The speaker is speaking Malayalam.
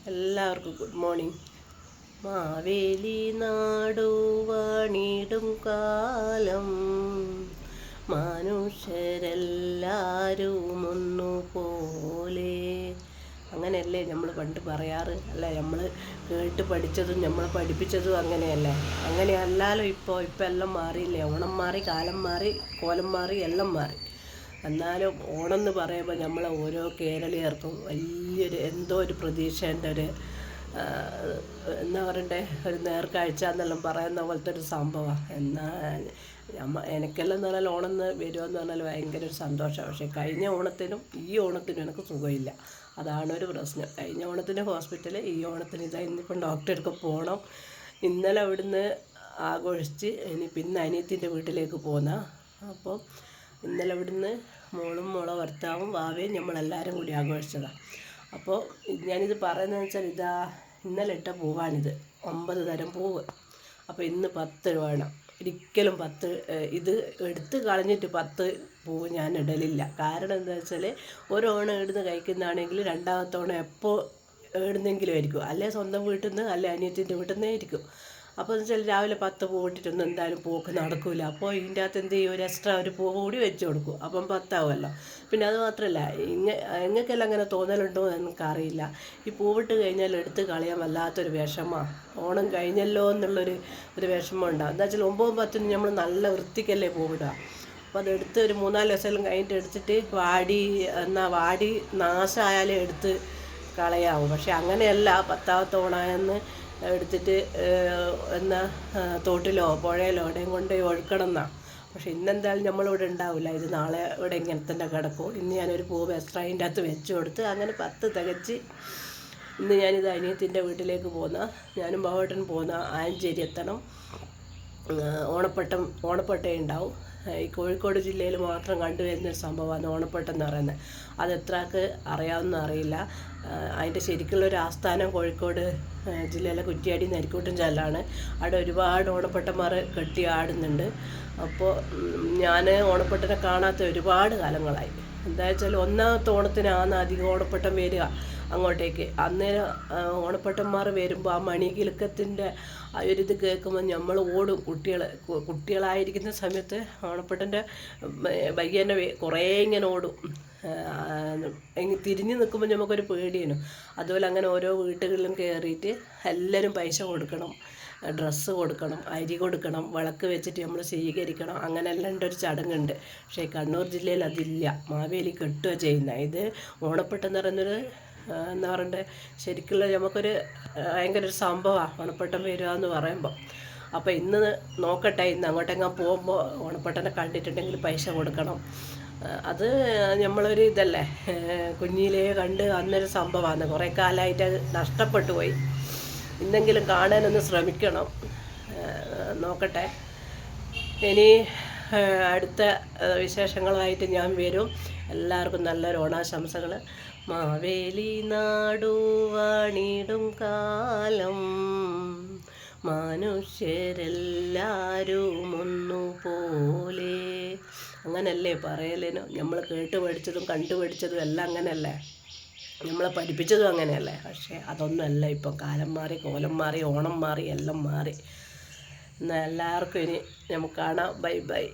എല്ലാവർക്കും ഗുഡ് മോർണിംഗ്. മാവേലി നാടുവാണിടും കാലം മനുഷ്യരെല്ലാവരും ഒന്നുപോലെ. അങ്ങനെയല്ലേ നമ്മൾ പണ്ട് പറയാറ് അല്ല? നമ്മൾ കേട്ട് പഠിച്ചതും നമ്മൾ പഠിപ്പിച്ചതും അങ്ങനെയല്ലേ? അങ്ങനെയല്ലാലോ ഇപ്പോൾ എല്ലാം മാറിയില്ലേ? ഓണം മാറി, കാലം മാറി, കോലം മാറി, എല്ലാം മാറി. എന്നാലും ഓണം എന്ന് പറയുമ്പോൾ നമ്മളെ ഓരോ കേരളീയർക്കും വലിയൊരു എന്തോ ഒരു പ്രതീക്ഷേൻ്റെ ഒരു എന്താ പറയണ്ടേ, ഒരു നേർക്കാഴ്ച എന്നെല്ലാം പറയുന്ന പോലത്തെ ഒരു സംഭവമാണ്. എന്നാൽ എനിക്കെല്ലാം എന്ന് പറഞ്ഞാൽ ഓണം എന്ന് വരുമെന്ന് പറഞ്ഞാൽ ഭയങ്കര ഒരു സന്തോഷമാണ്. പക്ഷേ കഴിഞ്ഞ ഓണത്തിനും ഈ ഓണത്തിനും എനിക്ക് സുഖമില്ല. അതാണ് ഒരു പ്രശ്നം. കഴിഞ്ഞ ഓണത്തിന് ഹോസ്പിറ്റൽ, ഈ ഓണത്തിന് ഇതാ ഇന്നിപ്പം ഡോക്ടർക്ക് പോകണം. ഇന്നലെ അവിടുന്ന് ആഘോഷിച്ച് ഇനി പിന്നെ അനിയത്തിൻ്റെ വീട്ടിലേക്ക് പോന്ന. അപ്പോൾ ഇന്നലെ ഇവിടുന്ന് മോളും മോളെ ഭർത്താവും വാവയും നമ്മളെല്ലാവരും കൂടി ആഘോഷിച്ചതാണ്. അപ്പോൾ ഞാനിത് പറയുന്നതെന്ന് വെച്ചാൽ ഇതാ ഇന്നലെ ഇട്ട പൂവാണിത്, 9 തരം പൂവ്. അപ്പോൾ ഇന്ന് 10 വേണം. ഒരിക്കലും 10 ഇത് എടുത്ത് കളഞ്ഞിട്ട് 10 പൂവ് ഞാൻ ഇടലില്ല. കാരണം എന്താ വെച്ചാൽ ഓണം ഇടുന്ന് കഴിക്കുന്നതാണെങ്കിൽ രണ്ടാമത്തെ ഓണം എപ്പോൾ ഇടുന്നെങ്കിലും ആയിരിക്കും, അല്ലെ സ്വന്തം വീട്ടിൽ നിന്ന്, അല്ലെ അനിയത്തിൻ്റെ വീട്ടിൽ നിന്നേ ആയിരിക്കും. അപ്പോൾ എന്ന് വെച്ചാൽ രാവിലെ 10 പൂവ് ഇട്ടിട്ടൊന്നും എന്തായാലും പോക്ക് നടക്കില്ല. അപ്പോൾ ഇതിൻ്റെ അകത്ത് എന്ത് ചെയ്യും, ഒരു എക്സ്ട്രാ ഒരു പൂവ് കൂടി വെച്ച് കൊടുക്കും. അപ്പം 10 ആവുമല്ലോ. പിന്നെ അത് മാത്രമല്ല, എങ്ങൾക്കെല്ലാം അങ്ങനെ തോന്നലുണ്ടോ എന്ന് എനിക്കറിയില്ല. ഈ പൂവിട്ട് കഴിഞ്ഞാൽ എടുത്ത് കളയാൻ വല്ലാത്തൊരു വിഷമമാണ്. ഓണം കഴിഞ്ഞല്ലോ എന്നുള്ളൊരു വിഷമം ഉണ്ടാകും. എന്താ വെച്ചാൽ 9, 10 നമ്മൾ നല്ല വൃത്തിക്കല്ലേ പൂവിടുക. അപ്പോൾ അതെടുത്ത് ഒരു 3-4 ദിവസം കഴിഞ്ഞിട്ട് എടുത്തിട്ട് വാടി നാശമായാലേ എടുത്ത് കളയാവും. പക്ഷെ അങ്ങനെയല്ല, 10ാമത്തെ ഓണമായെന്ന് എടുത്തിട്ട് തോട്ടിലോ പുഴയിലോ എവിടെയും കൊണ്ടുപോയി ഒഴുക്കണം എന്നാണ്. പക്ഷെ ഇന്നെന്തായാലും നമ്മളിവിടെ ഉണ്ടാവില്ല. ഇത് നാളെ ഇവിടെ ഇങ്ങനെ തന്നെ കിടക്കും. ഇന്ന് ഞാനൊരു പൂവ് എക്സ്ട്രാ അതിൻ്റെ അകത്ത് വെച്ച് കൊടുത്ത് അങ്ങനെ 10 തികച്ച് ഇന്ന് ഞാനിത് അനിയത്തിൻ്റെ വീട്ടിലേക്ക് പോന്ന. ഞാനും ബാവേട്ടൻ പോന്ന ആയഞ്ചേരി എത്തണം. ഓണപ്പട്ട ഉണ്ടാവും. ഈ കോഴിക്കോട് ജില്ലയിൽ മാത്രം കണ്ടുവരുന്നൊരു സംഭവമാണ് ഓണപ്പട്ടം എന്ന് പറയുന്നത്. അതെത്രക്ക് അറിയാവുന്ന അറിയില്ല. അതിൻ്റെ ശരിക്കുള്ളൊരു ആസ്ഥാനം കോഴിക്കോട് ജില്ലയിലെ കുറ്റിയാടി നരിക്കൂട്ടൻ ചാലാണ്. അവിടെ ഒരുപാട് ഓണപ്പട്ടന്മാർ കെട്ടി ആടുന്നുണ്ട്. അപ്പോൾ ഞാൻ ഓണപ്പട്ടനെ കാണാത്ത ഒരുപാട് കാലങ്ങളായി. എന്താ വെച്ചാൽ ഒന്നാമത്തെ ഓണത്തിനാണ് അധികം ഓണപ്പട്ടം വരിക അങ്ങോട്ടേക്ക്. അന്നേരം ഓണപ്പട്ടന്മാർ വരുമ്പോൾ ആ മണികിലുക്കത്തിൻ്റെ ആ ഒരിത് കേൾക്കുമ്പോൾ നമ്മൾ ഓടും. കുട്ടികളായിരിക്കുന്ന സമയത്ത് ഓണപ്പട്ടൻ്റെ വയ്യനെ കുറേ ഇങ്ങനെ ഓടും. തിരിഞ്ഞ് നിൽക്കുമ്പോൾ നമുക്കൊരു പേടിയാണ്. അതുപോലെ അങ്ങനെ ഓരോ വീട്ടുകളിലും കയറിയിട്ട് എല്ലാവരും പൈസ കൊടുക്കണം, ഡ്രസ്സ് കൊടുക്കണം, അരി കൊടുക്കണം, വിളക്ക് വെച്ചിട്ട് നമ്മൾ സ്വീകരിക്കണം. അങ്ങനെ എല്ലാം ഒരു ചടങ്ങുണ്ട്. പക്ഷേ കണ്ണൂർ ജില്ലയിൽ അതില്ല. മാവേലി കെട്ടുക ചെയ്യുന്നത്. ഇത് ഓണപ്പെട്ടെന്ന് പറയുന്നൊരു എന്താ പറയണ്ടേ, ശരിക്കുള്ള നമുക്കൊരു ഭയങ്കര ഒരു സംഭവമാണ് ഓണപ്പട്ടം വരിക എന്ന് പറയുമ്പോൾ. അപ്പോൾ ഇന്ന് നോക്കട്ടെ, ഇന്ന് അങ്ങോട്ടെങ്ങാൻ പോകുമ്പോൾ ഓണപ്പട്ടനെ കണ്ടിട്ടുണ്ടെങ്കിൽ പൈസ കൊടുക്കണം. അത് നമ്മളൊരു ഇതല്ലേ, കുഞ്ഞിലേ കണ്ട് അന്നൊരു സംഭവമാണ്. കുറേ കാലമായിട്ട് അത് നഷ്ടപ്പെട്ടു പോയി. ഇന്നെങ്കിലും കാണാനൊന്ന് ശ്രമിക്കണം. നോക്കട്ടെ, ഇനി അടുത്ത വിശേഷങ്ങളുമായിട്ട് ഞാൻ വരും. എല്ലാവർക്കും നല്ലൊരു ഓണാശംസകൾ. മാവേലി നാടുവാണിടും കാലം മനുഷ്യരെല്ലാവരും ഒന്നുപോലെ. അങ്ങനല്ലേ പറയലേനോ? നമ്മൾ കേട്ട് പഠിച്ചതും കണ്ടു പഠിച്ചതും എല്ലാം അങ്ങനെയല്ലേ? നമ്മളെ പഠിപ്പിച്ചതും അങ്ങനെയല്ലേ? പക്ഷേ അതൊന്നുമല്ല. ഇപ്പം കാലം മാറി, കോലം മാറി, ഓണം മാറി, എല്ലാം മാറി. എന്നാൽ എല്ലാവർക്കും ഇനി നമുക്ക് കാണാം. Bye bye.